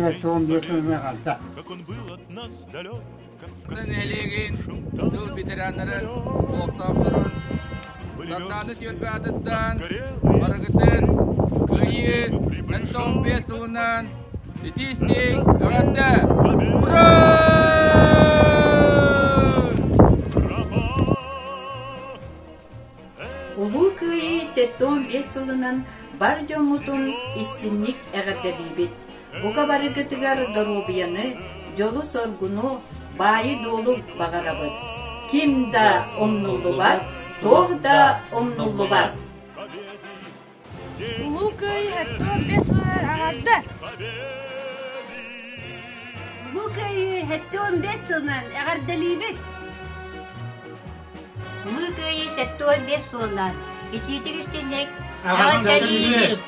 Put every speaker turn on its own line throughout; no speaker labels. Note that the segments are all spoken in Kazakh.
это он бесуна қалса.
Нелеген тыл ветеранларын тоқтақтырын саттаны түйетпәдіттен барығытын күйі 15 жылынан етістен өғатты. Ура!
Улуу күйі 15 жылынан бар жоңутун истинник әғірделейбет. Бука барығытыгар доробияны жолу соргуну байы долу бағарабыт. Ким да омнулу бар, тоғ да омнулу бар.
Улуу көй 15 жылынан ағарды.
Улуу көй 15 жылынан әғірделейбет.
Улуу көй 15 жылынан ититик истинник әғірделейбет.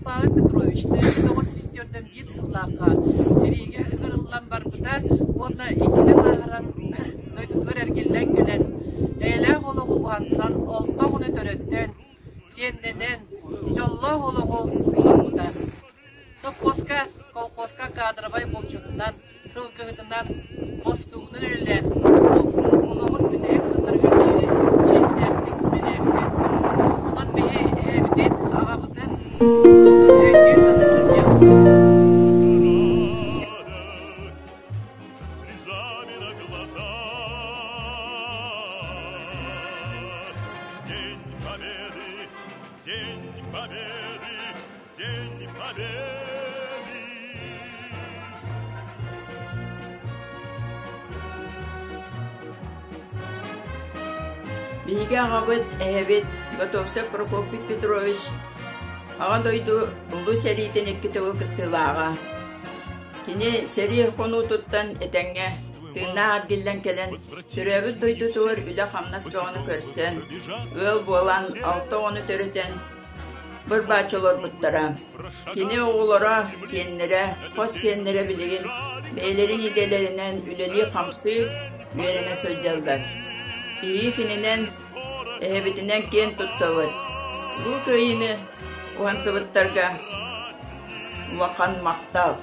Павел Петрович, 1904'den bir sılaka Siri'ye ıgırılan barbıda onda ikili ağıran döydükler ergellen gelen eyle oluğu uğansan olta onu törötten sendenen jollo oluğu bulunmuda Topkoska, kolkoska kadrabay bolçutundan sılgıdından kostuğunun ölen oluğun tünek sınır gönlüğü çeşitlerlik melevde Ondan behe evden ağabıdan
Биге агабыт эбит Готовцев Прокопий Петрович ага дойду улу серийтен эккитебил кыттылаага кини сери хону туттан этеңге тына адгиллен келен сүрөбүт дойду тур үлө хамнас жоonu көрсен ыл болан алты оны төрөтен бір бачолор буттара кини оголора сиеннере кос сиеннере билигин бейлерин иделеринен үлели хамсы үйерене сылжалдар ии кининен эбитинен кен туттабыт бул кöyүнү уансыбыттарга улақан мактал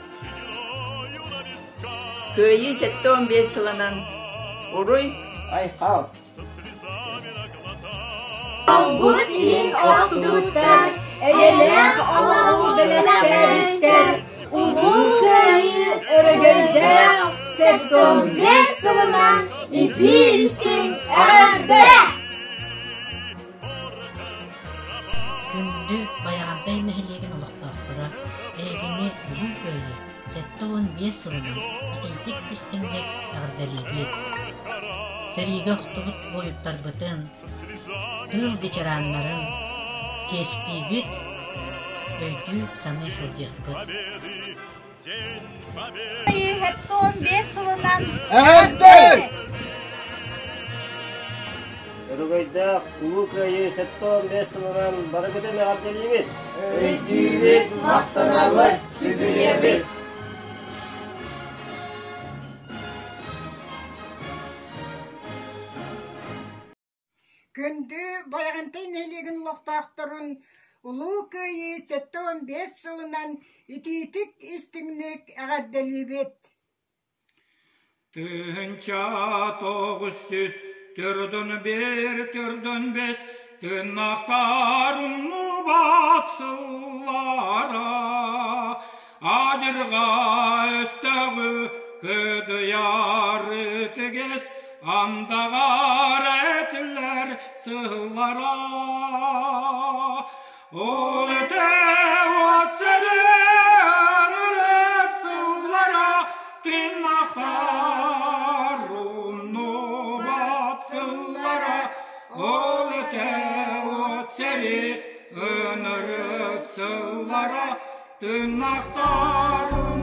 кöyү 15 жылынан уруй айкал
Албут ин октуттар эйлек алау белектер улуу кöyү өрөгөйдө 15 жылынан итистин әрді
Күнді баяғандай нәхілеген ұлықтақтыра, әйгіне ұлын көйі, 15 жылынан итейтік істіңдек әғірдәлейбет. Сәрігі ұқтығыт бойыптар бұтын, тыл ветеранларын, тестейбет, өйді саны сылдеқ бұт.
15 жылынан
Әрді!
Өргөйдө улуу көйү 15 жылынан барыгыды мегалделийбит.
Өйдүйбит, мактанабыт, сүгүребит.
Күндү баягынтын элеген локтактырын улуу көйү 15 жылынан ититик истиңнек әгәрделибет.
Тынча 900 Түрдün bir, türdün beş, tırnaklarımı batsıllara. Acırga östüğü kıdıyarı tıgez, andagar etler sığlara. Ol ete vatsırın sığlara, tırnaklarımı Ol tevot seri önürüp sıllara tırnaklarım